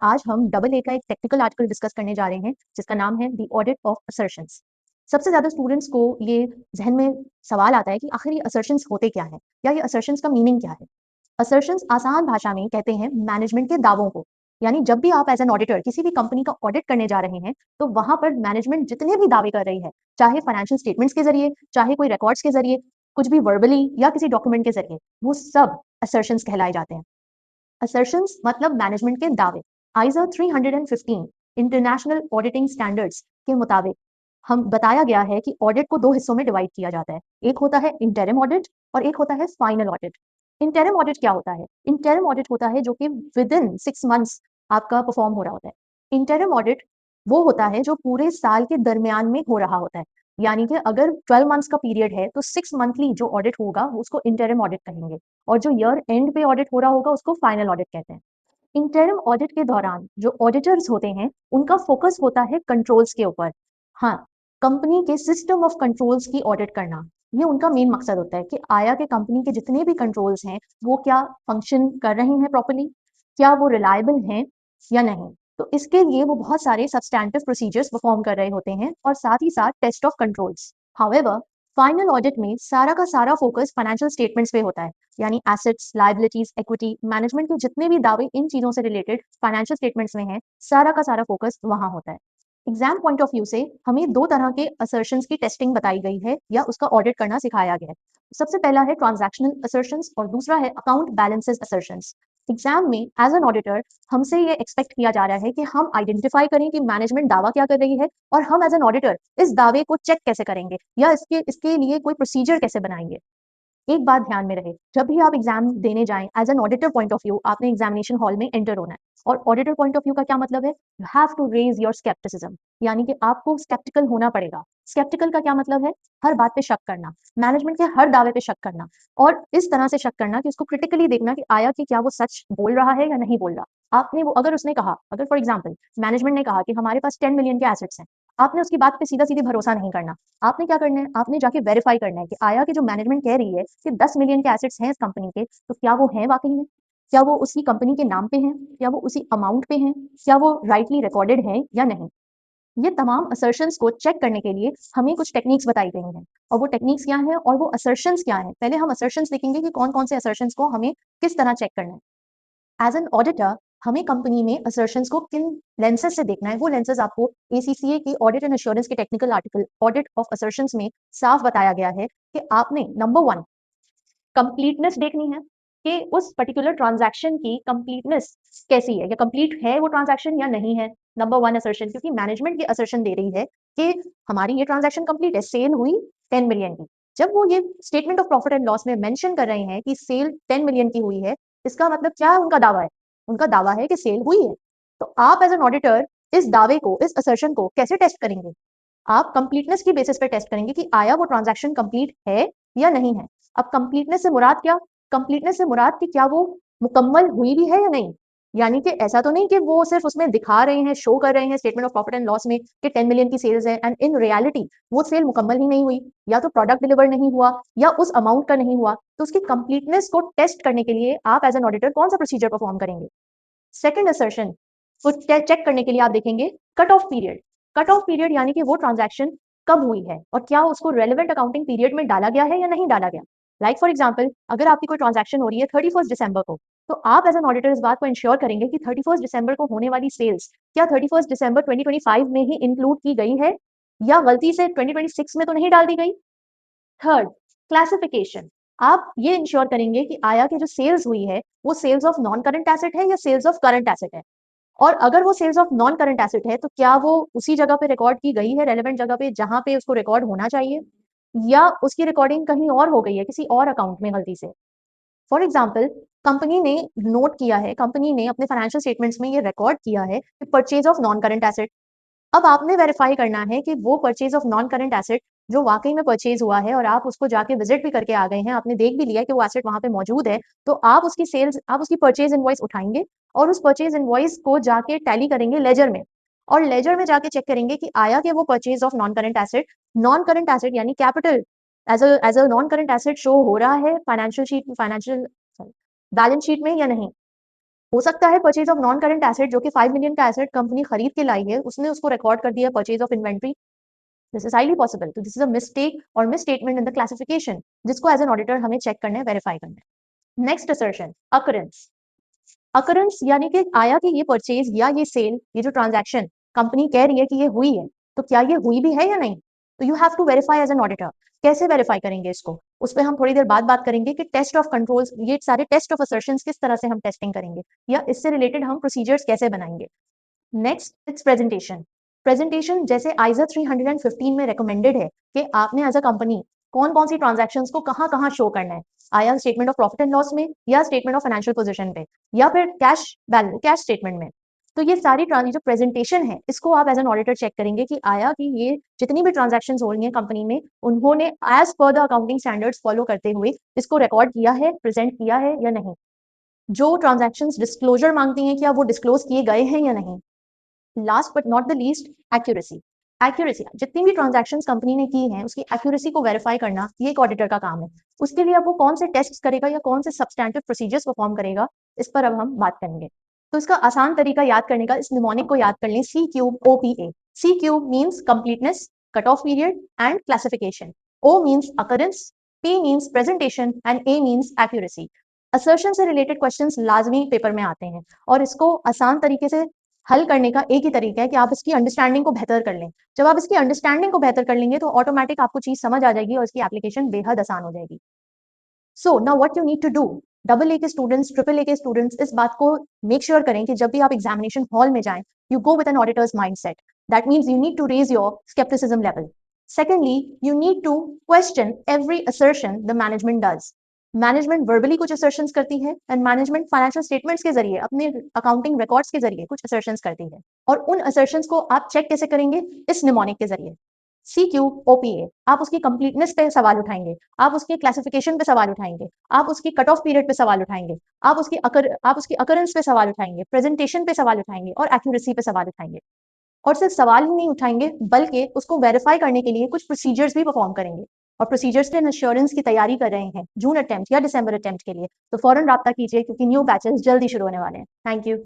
आज हम double A का एक टेक्निकल आर्टिकल डिस्कस करने जा रहे हैं जिसका नाम है द ऑडिट ऑफ असर्शंस। सबसे ज्यादा स्टूडेंट्स को ये जहन में सवाल आता है कि आखिर ये असर्शंस होते क्या हैं या ये असर्शंस का मीनिंग क्या है। असर्शंस आसान भाषा में कहते हैं मैनेजमेंट के दावों को। यानी जब भी आप एज एन ऑडिटर किसी भी कंपनी का ऑडिट करने जा रहे हैं तो वहां पर मैनेजमेंट जितने भी दावे कर रही है, चाहे फाइनेंशियल स्टेटमेंट्स के जरिए, चाहे कोई रिकॉर्ड्स के जरिए, कुछ भी वर्बली या किसी डॉक्यूमेंट के जरिए, वो सब असर्शंस कहलाए जाते हैं। असर्शंस मतलब मैनेजमेंट के दावे। आईजा 315 इंटरनेशनल ऑडिटिंग स्टैंडर्ड्स के मुताबिक हम बताया गया है कि ऑडिट को दो हिस्सों में डिवाइड किया जाता है। एक होता है इंटरिम ऑडिट और एक होता है फाइनल ऑडिट। इंटरिम ऑडिट क्या होता है? इंटरिम ऑडिट होता है जो कि विद इन 6 मंथ्स आपका परफॉर्म हो रहा होता है। इंटरिम ऑडिट वो होता है जो पूरे साल के दरमियान में हो रहा होता है। यानी कि अगर 12 मंथ्स का पीरियड है तो 6 मंथली जो ऑडिट होगा उसको इंटरिम ऑडिट कहेंगे, और जो ईयर एंड पे ऑडिट हो रहा होगा उसको फाइनल ऑडिट कहते हैं। इंटरिम ऑडिट के दौरान जो ऑडिटर्स होते हैं उनका फोकस होता है कंट्रोल्स के ऊपर। हाँ, कंपनी के सिस्टम ऑफ कंट्रोल्स की ऑडिट करना, ये उनका मेन मकसद होता है कि आया के कंपनी के जितने भी कंट्रोल्स हैं वो क्या फंक्शन कर रहे हैं प्रॉपर्ली, क्या वो रिलायबल हैं या नहीं। तो इसके लिए वो बहुत सारे सब्सटैंटिव प्रोसीजर्स परफॉर्म कर रहे होते हैं और साथ ही साथ test of controls. However, final audit में सारा का सारा फोकस फाइनेंशियल स्टेटमेंट्स पे होता है। यानी एसेट्स, लायबिलिटीज, इक्विटी, मैनेजमेंट के जितने भी दावे इन चीजों से रिलेटेड फाइनेंशियल स्टेटमेंट्स में हैं, सारा का सारा फोकस वहां होता है। एग्जाम पॉइंट ऑफ व्यू से हमें दो तरह के असर्शंस की टेस्टिंग बताई गई है या उसका ऑडिट करना सिखाया गया है। सबसे पहला है ट्रांजैक्शनल असर्शंस और दूसरा है अकाउंट बैलेंसेस असर्शंस। एग्जाम में एज एन ऑडिटर हमसे ये एक्सपेक्ट किया जा रहा है कि हम आइडेंटिफाई करें कि मैनेजमेंट दावा क्या कर रही है, और हम एज एन ऑडिटर इस दावे को चेक कैसे करेंगे या इसके लिए कोई प्रोसीजर कैसे बनाएंगे। एक बात ध्यान में रहे, जब भी आप एग्जाम देने जाएं as an auditor point of view, आपने एग्जामिनेशन हॉल में एंटर होना है। और ऑडिटर पॉइंट ऑफ व्यू का क्या मतलब है? You have to raise your scepticism, यानी कि आपको स्केप्टिकल होना पड़ेगा। स्केप्टिकल का क्या मतलब है? हर बात पे शक करना, मैनेजमेंट के हर दावे पे शक करना, और इस तरह से शक करना कि उसको क्रिटिकली देखना कि आया कि क्या वो सच बोल रहा है या नहीं बोल रहा। आपने वो अगर उसने कहा, अगर फॉर एग्जाम्पल मैनेजमेंट ने कहा कि हमारे पास 10 मिलियन के एसेट्स हैं, आपने उसकी बात पे सीधा सीधे भरोसा नहीं करना। आपने क्या करना है? आपने जाके वेरीफाई करना है कि आया कि जो मैनेजमेंट कह रही है कि 10 मिलियन के एसेट्स हैं इस कंपनी के, तो क्या वो हैं वाकई में? क्या वो उसी कंपनी के नाम पे हैं? क्या वो उसी अमाउंट पे हैं? क्या वो राइटली रिकॉर्डेड है या नहीं? ये तमाम असर्शंस को चेक करने के लिए हमें कुछ टेक्निक्स बताई गई हैं, और वो टेक्निक्स क्या हैं और वो असर्शंस क्या हैं। पहले हम असर्शंस देखेंगे कि कौन कौन से असर्शंस को हमें किस तरह चेक करना है। एज एन ऑडिटर हमें कंपनी में असर्शंस को किन लेंसेज से देखना है। वो लेंसेज आपको एसीसीए की ऑडिट एंड एश्योरेंस के technical article audit of assertions में साफ बताया गया है कि आपने नंबर वन कंप्लीटनेस देखनी है कि उस पर्टिकुलर ट्रांजैक्शन की कंप्लीटनेस कैसी है, या कंप्लीट है वो ट्रांजैक्शन या नहीं है। नंबर वन असर्शन, क्योंकि मैनेजमेंट की असर्शन दे रही है कि हमारी ये ट्रांजैक्शन कंप्लीट है, सेल हुई 10 मिलियन की। जब वो ये statement of profit and loss में मेंशन कर रहे हैं कि सेल 10 मिलियन की हुई है, इसका मतलब क्या उनका दावा है? उनका दावा है कि सेल हुई है। तो आप एज एन ऑडिटर इस दावे को, इस असर्शन को कैसे टेस्ट करेंगे? आप कंप्लीटनेस की बेसिस पे टेस्ट करेंगे कि आया वो ट्रांजैक्शन कंप्लीट है या नहीं है। अब कंप्लीटनेस से मुराद क्या? कंप्लीटनेस से मुराद कि क्या वो मुकम्मल हुई भी है या नहीं। यानी कि ऐसा तो नहीं कि वो सिर्फ उसमें दिखा रहे हैं, शो कर रहे हैं statement of profit and loss में कि 10 मिलियन की सेल्स है, एंड इन रियलिटी वो सेल मुकम्मल ही नहीं हुई, या तो प्रोडक्ट डिलीवर नहीं हुआ या उस अमाउंट का नहीं हुआ। तो उसकी कंप्लीटनेस को टेस्ट करने के लिए आप एज एन ऑडिटर कौन सा प्रोसीजर परफॉर्म करेंगे? सेकंड असर्शन को चेक करने के लिए आप देखेंगे cut off period. Cut off period यानी कि वो ट्रांजैक्शन कब हुई है और क्या उसको रेलेवेंट अकाउंटिंग पीरियड में डाला गया है या नहीं डाला गया। लाइक फॉर एग्जाम्पल, अगर आपकी कोई ट्रांजैक्शन हो रही है 31 दिसंबर को, तो आप एज एन ऑडिटर इस बात को इंश्योर करेंगे कि 31 दिसंबर को होने वाली सेल्स क्या 31 दिसंबर 2025 में ही इंक्लूड की गई है, या गलती से 2026 में तो नहीं डाल दी गई। Third, classification. आप ये इंश्योर करेंगे कि आया की जो सेल्स हुई है वो sales of non current asset है या सेल्स ऑफ करंट एसेट है, और अगर वो sales of non current asset है तो क्या वो उसी जगह पे रिकॉर्ड की गई है, रेलेवेंट जगह पे जहां पे उसको रिकॉर्ड होना चाहिए, या उसकी रिकॉर्डिंग कहीं और हो गई है किसी और अकाउंट में गलती से। फॉर एग्जाम्पल, कंपनी ने नोट किया है, कंपनी ने अपने फाइनेंशियल स्टेटमेंट्स में ये रिकॉर्ड किया है कि purchase of non current asset. अब आपने वेरीफाई करना है कि वो purchase of non current asset जो वाकई में परचेज हुआ है, और आप उसको जाके विजिट भी करके आ गए हैं, आपने देख भी लिया है कि वो एसेट वहां पे मौजूद है, तो आप उसकी सेल्स, आप उसकी परचेज इनवॉइस उठाएंगे और उस परचेज इनवॉइस को जाके टैली करेंगे लेजर में, और लेजर में जाके चेक करेंगे कि आया कि वो purchase of non current asset यानी capital as a non current asset show हो रहा है financial sheet, financial balance sheet में या नहीं। हो सकता है purchase of non current asset, जो कि 5 मिलियन का एसेट कंपनी खरीद के लाई है, उसने उसको रिकॉर्ड कर दिया purchase of inventory. This is highly possible. तो दिस इज अ मिस्टेक और miss statement in the classification, जिसको एज एन ऑडिटर हमें चेक करना है, वेरीफाई करना है। Next assertion, occurrence. अकरेंस यानी कि आया कि ये परचेज या ये सेल, ये जो ट्रांजैक्शन कंपनी कह रही है कि ये हुई है, तो क्या ये हुई भी है या नहीं? तो you have to verify as an auditor. कैसे वेरीफाई करेंगे इसको, उस पर हम थोड़ी देर बाद बात करेंगे कि टेस्ट ऑफ कंट्रोल्स, ये सारे टेस्ट ऑफ असर्शंस किस तरह से हम टेस्टिंग करेंगे, या इससे रिलेटेड हम प्रोसीजर्स कैसे बनाएंगे। Next it's presentation. प्रेजेंटेशन जैसे आइजा 315 में रिकमेंडेड है कि आपने एज अ कंपनी कौन कौन सी ट्रांजैक्शंस को कहां कहां शो करना है, आया statement of profit and loss में, या स्टेटमेंट ऑफ फाइनेंशियल पोजीशन पे, या फिर कैश बैलेंस, कैश स्टेटमेंट में। तो ये सारी जो प्रेजेंटेशन है, इसको आप एज एन ऑडिटर चेक करेंगे कि आया कि ये जितनी भी ट्रांजैक्शंस हो रही हैं कंपनी में, उन्होंने as per the accounting standards follow करते हुए इसको रिकॉर्ड किया है, प्रेजेंट किया है या नहीं। जो ट्रांजैक्शंस डिस्क्लोजर मांगती हैं, क्या वो डिस्क्लोज किए गए हैं या नहीं। Last but not the least, accuracy. Accuracy, जितनी भी ट्रांजैक्शन कंपनी ने की हैं, उसकी एक्यूरेसी को वेरीफाई करना ये एक ऑडिटर का काम है। उसके लिए अब वो कौन से टेस्ट करेगा या कौन से सब्सटैंटिव प्रोसीजर्स परफॉर्म करेगा, इस पर अब हम बात करेंगे। तो इसका आसान तरीका याद करने का, इस निमोनिक को याद कर लें, C cube OPA। C cube means completeness, cut off period and classification. O means occurrence, P means presentation and A means accuracy. Assertion से रिलेटेड क्वेश्चंस लाजमी पेपर में आते हैं, और इसको आसान तरीके से हल करने का एक ही तरीका है कि आप इसकी अंडरस्टैंडिंग को बेहतर कर लें। जब आप इसकी अंडरस्टैंडिंग को बेहतर कर लेंगे, तो ऑटोमेटिक आपको चीज समझ आ जाएगी और इसकी एप्लीकेशन बेहद आसान हो जाएगी। So now what you need to do, double A के स्टूडेंट्स, ट्रिपल ए के स्टूडेंट्स, इस बात को मेक श्योर करें कि जब भी आप एग्जामिनेशन हॉल में जाएं, you go with an auditors mindset. That means you need to raise your scepticism level. Secondly, you need to question every assertion the management does. Management verbally कुछ assertions करती है, एंड मैनेजमेंट फाइनेंशियल स्टेटमेंट्स के जरिए, अपने accounting records के जरिए कुछ assertions करती है। और उन असर्शंस को आप चेक कैसे करेंगे, इस निमोनिक के जरिए। CQOPA, आप उसकी कंप्लीटनेस पे सवाल उठाएंगे, आप उसके क्लासिफिकेशन पे सवाल उठाएंगे, आप उसकी कट ऑफ पीरियड पे सवाल उठाएंगे, आप उसकी अकरेंस पे सवाल उठाएंगे, प्रेजेंटेशन पे सवाल उठाएंगे, और एक्यूरेसी पे सवाल उठाएंगे। और सिर्फ सवाल ही नहीं उठाएंगे, बल्कि उसको वेरीफाई करने के लिए कुछ प्रोसीजर्स भी परफॉर्म करेंगे। और प्रोसीजर्स के इंश्योरेंस की तैयारी कर रहे हैं जून अटेम्प्ट या दिसंबर अटेम्प्ट के लिए, तो फौरन राब्ता कीजिए, क्योंकि न्यू बैचेस जल्दी शुरू होने वाले हैं। Thank you.